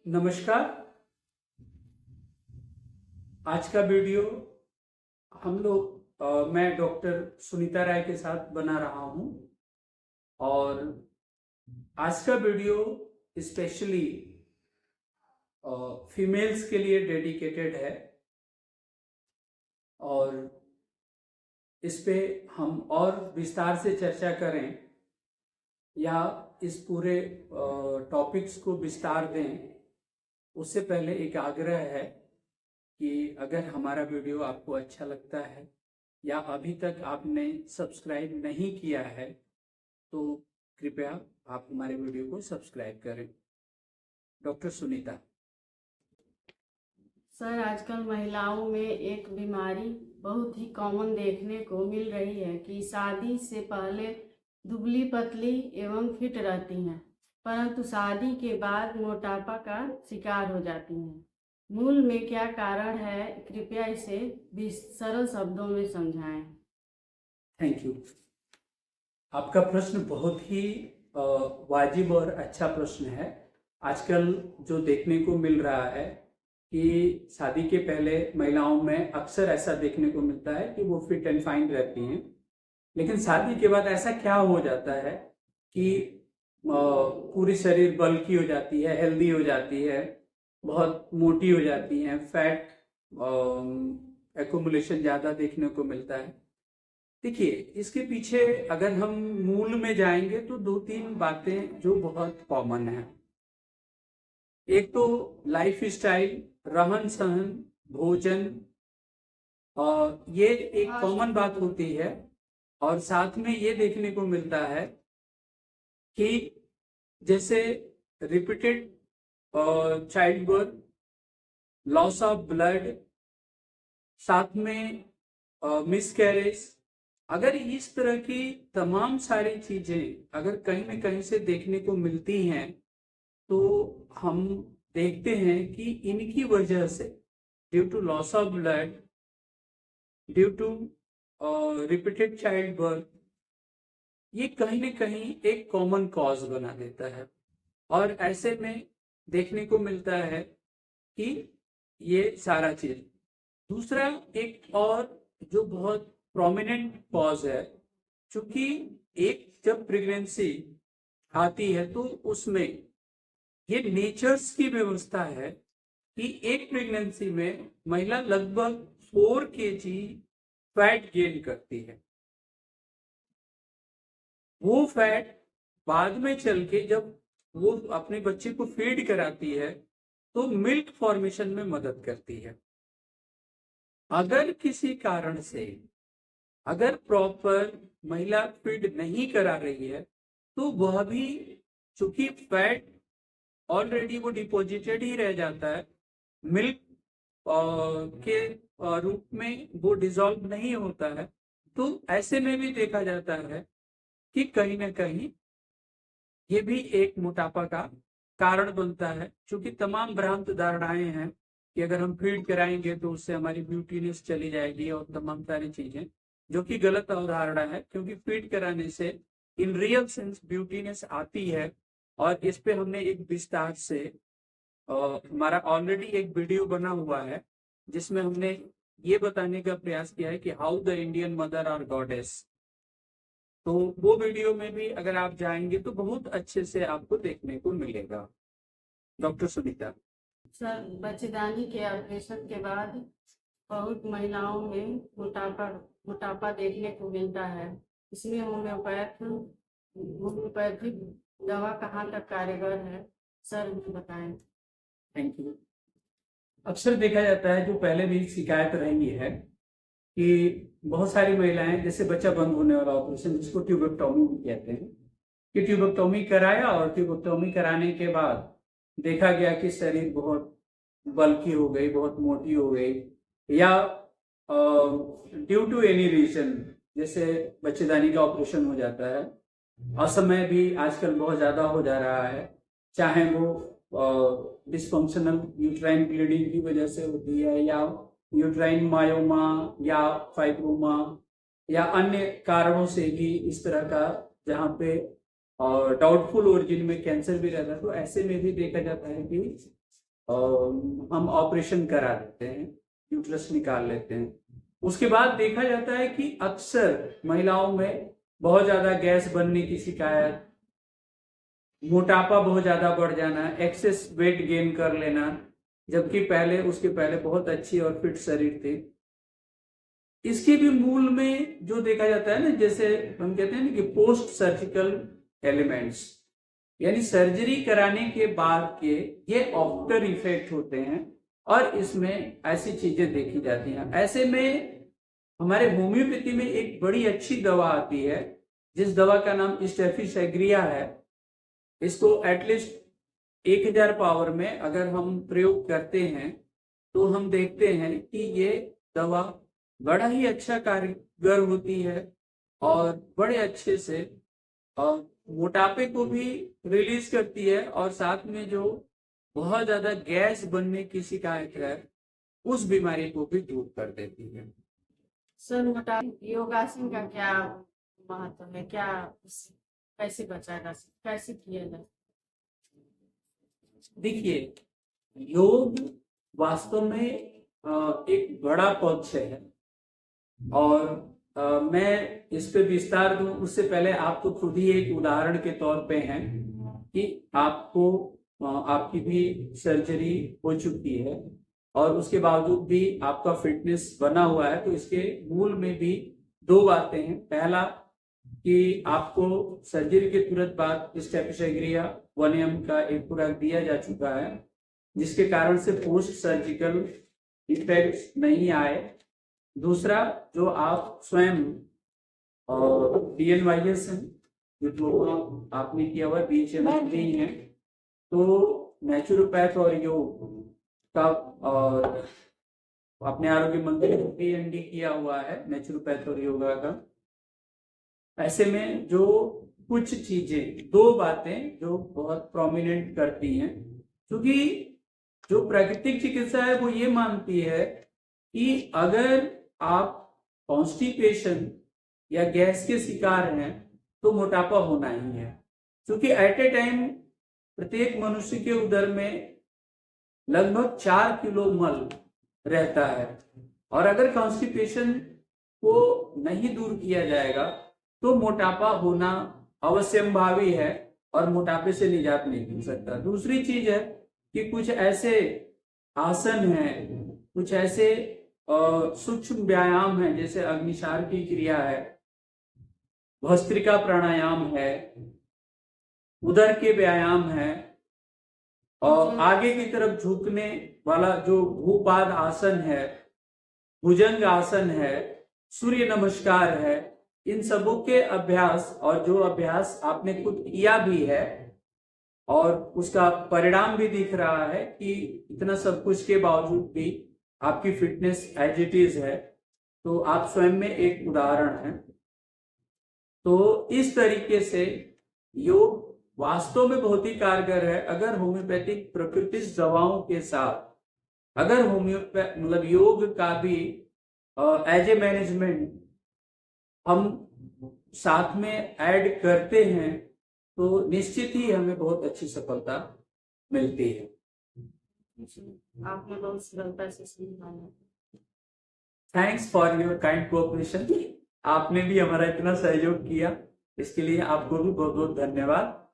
नमस्कार। आज का वीडियो हम लोग मैं डॉक्टर सुनीता राय के साथ बना रहा हूं और आज का वीडियो स्पेशली फीमेल्स के लिए डेडिकेटेड है और इस पे हम और विस्तार से चर्चा करें या इस पूरे टॉपिक्स को विस्तार दें उससे पहले एक आग्रह है कि अगर हमारा वीडियो आपको अच्छा लगता है या अभी तक आपने सब्सक्राइब नहीं किया है तो कृपया आप हमारे वीडियो को सब्सक्राइब करें। डॉक्टर सुनीता। सर, आजकल महिलाओं में एक बीमारी बहुत ही कॉमन देखने को मिल रही है कि शादी से पहले दुबली पतली एवं फिट रहती हैं, परंतु शादी के बाद मोटापा का शिकार हो जाती हैं। मूल में क्या कारण है, कृपया इसे सरल शब्दों में समझाएं। Thank you. आपका प्रश्न बहुत ही वाजिब और अच्छा प्रश्न है। आजकल जो देखने को मिल रहा है कि शादी के पहले महिलाओं में अक्सर ऐसा देखने को मिलता है कि वो फिट एंड फाइन रहती हैं, लेकिन शादी के बाद ऐसा क्या हो जाता है कि पूरी शरीर बल्की हो जाती है, हेल्दी हो जाती है, बहुत मोटी हो जाती हैं, फैट एक्यूमुलेशन ज़्यादा देखने को मिलता है। देखिए, इसके पीछे अगर हम मूल में जाएंगे तो दो तीन बातें जो बहुत कॉमन है। एक तो लाइफ स्टाइल, रहन सहन, भोजन, और ये एक कॉमन बात होती है। और साथ में ये देखने को मिलता है कि जैसे repeated child birth, loss of blood, साथ में मिसकैरेज, अगर इस तरह की तमाम सारी चीजें अगर कहीं ना कहीं से देखने को मिलती हैं तो हम देखते हैं कि इनकी वजह से due to loss of blood, due to repeated child birth, ये कहीं ना कहीं एक कॉमन कॉज बना देता है। और ऐसे में देखने को मिलता है कि ये सारा चीज। दूसरा एक और जो बहुत प्रोमिनेंट कॉज है, चूंकि एक जब प्रेगनेंसी आती है तो उसमें ये नेचर्स की व्यवस्था है कि एक प्रेगनेंसी में महिला लगभग 4 kg फैट गेन करती है। वो फैट बाद में चल के जब वो अपने बच्चे को फीड कराती है तो मिल्क फॉर्मेशन में मदद करती है। अगर किसी कारण से अगर प्रॉपर महिला फीड नहीं करा रही है तो वह भी, चूंकि फैट ऑलरेडी वो डिपॉजिटेड ही रह जाता है, मिल्क के रूप में वो डिसॉल्व नहीं होता है, तो ऐसे में भी देखा जाता है कि कहीं ना कहीं ये भी एक मोटापा का कारण बनता है। क्योंकि तमाम भ्रांत धारणाएं हैं कि अगर हम फीड कराएंगे तो उससे हमारी ब्यूटीनेस चली जाएगी और तमाम सारी चीजें, जो कि गलत अवधारणा है। क्योंकि फीड कराने से इन रियल सेंस ब्यूटीनेस आती है। और इस पे हमने एक विस्तार से हमारा ऑलरेडी एक वीडियो बना हुआ है जिसमें हमने ये बताने का प्रयास किया है कि how the Indian mother are goddess. तो वो वीडियो में भी अगर आप जाएंगे तो बहुत अच्छे से आपको देखने को मिलेगा। डॉक्टर सुनीता। सर, बच्चेदानी के ऑपरेशन के बाद बहुत महिलाओं में मोटापा देखने को मिलता है। इसमें होम्योपैथिक दवा कहाँ तक कारगर है, सर बताएं। Thank you. अक्सर देखा जाता है, जो पहले भी शिकायत रही है, कि बहुत सारी महिलाएं, जैसे बच्चा बंद होने वाला ऑपरेशन जिसको ट्यूबेक्टोमी भी कहते हैं, कि ट्यूबेक्टोमी कराया और ट्यूबेक्टोमी कराने के बाद देखा गया कि शरीर बहुत बल्की हो गई, बहुत मोटी हो गई, या ड्यू टू एनी रीजन जैसे बच्चेदानी का ऑपरेशन हो जाता है। असमय भी आजकल बहुत ज्यादा हो जा रहा है, चाहे वो डिस्फंक्शनल यूट्राइन ब्लीडिंग की वजह से होती है, या यूट्राइन मायोमा, या फाइब्रोमा, या अन्य कारणों से भी इस तरह का, जहाँ पे डाउटफुल ओरिजिन में कैंसर भी रहता है। तो ऐसे में भी देखा जाता है कि हम ऑपरेशन करा देते हैं, यूट्रस निकाल लेते हैं। उसके बाद देखा जाता है कि अक्सर महिलाओं में बहुत ज्यादा गैस बनने की शिकायत, मोटापा बहुत ज्यादा बढ़ जाना, एक्सेस वेट गेन कर लेना, जबकि उसके पहले बहुत अच्छी और फिट शरीर थे। इसके भी मूल में जो देखा जाता है ना, जैसे हम कहते हैं ना कि पोस्ट सर्जिकल एलिमेंट्स, यानी सर्जरी कराने के बाद के ये आफ्टर इफेक्ट होते हैं और इसमें ऐसी चीजें देखी जाती हैं। ऐसे में हमारे होम्योपैथी में एक बड़ी अच्छी दवा आती है, जिस दवा का नाम स्टेफिसेग्रिया है। इसको एटलीस्ट 1000 पावर में अगर हम प्रयोग करते हैं तो हम देखते हैं कि ये दवा बड़ा ही अच्छा कारगर होती है और बड़े अच्छे से और मोटापे को भी रिलीज करती है, और साथ में जो बहुत ज्यादा गैस बनने की शिकायत है उस बीमारी को भी दूर कर देती है। सर, मोटापा योगासन का क्या महत्व है? क्या कैसे बचा जा सकता, कैसे किया जा सकता? देखिए, योग वास्तव में एक बड़ा पक्ष है और मैं इस पे विस्तार दूं उससे पहले आप तो खुद ही एक उदाहरण के तौर पे हैं कि आपको आपकी भी सर्जरी हो चुकी है और उसके बावजूद भी आपका फिटनेस बना हुआ है। तो इसके मूल में भी दो बातें हैं। पहला कि आपको सर्जरी के तुरंत बाद स्टेफिसेग्रिया 1 का एक खुराक दिया जा चुका है, जिसके कारण से पोस्ट सर्जिकल इफेक्ट्स नहीं आए। दूसरा, जो आप स्वयं DNYS डिप्लोमा आपने किया हुआ, BHMS नहीं है, तो नेचुरोपैथ और योग का और अपने आरोग्य मंत्री PhD किया हुआ है नेचुरोपैथ और योगा का। ऐसे में जो कुछ चीजें, दो बातें जो बहुत प्रोमिनेंट करती हैं, क्योंकि जो प्राकृतिक चिकित्सा है वो ये मानती है कि अगर आप कॉन्स्टिपेशन या गैस के शिकार हैं तो मोटापा होना ही है, क्योंकि एट ए टाइम प्रत्येक मनुष्य के उदर में लगभग 4 किलो मल रहता है, और अगर कॉन्स्टिपेशन को नहीं दूर किया जाएगा तो मोटापा होना अवश्यंभावी है और मोटापे से निजात नहीं मिल सकता। दूसरी चीज है कि कुछ ऐसे आसन हैं, कुछ ऐसे सूक्ष्म व्यायाम है, जैसे अग्निसार की क्रिया है, भस्त्रिका प्राणायाम है, उदर के व्यायाम है, और आगे की तरफ झुकने वाला जो भूपाद आसन है, भुजंग आसन है, सूर्य नमस्कार है, इन सबों के अभ्यास, और जो अभ्यास आपने खुद किया भी है और उसका परिणाम भी दिख रहा है कि इतना सब कुछ के बावजूद भी आपकी फिटनेस एज इट इज है, तो आप स्वयं में एक उदाहरण हैं। तो इस तरीके से योग वास्तव में बहुत ही कारगर है। अगर होम्योपैथिक प्राकृतिक दवाओं के साथ अगर मतलब योग का भी एज ए मैनेजमेंट हम साथ में ऐड करते हैं तो निश्चित ही हमें बहुत अच्छी सफलता मिलती है। आपने बहुत सरलता से समझाया। Thanks for your kind cooperation. आपने भी हमारा इतना सहयोग किया, इसके लिए आपको भी बहुत बहुत धन्यवाद।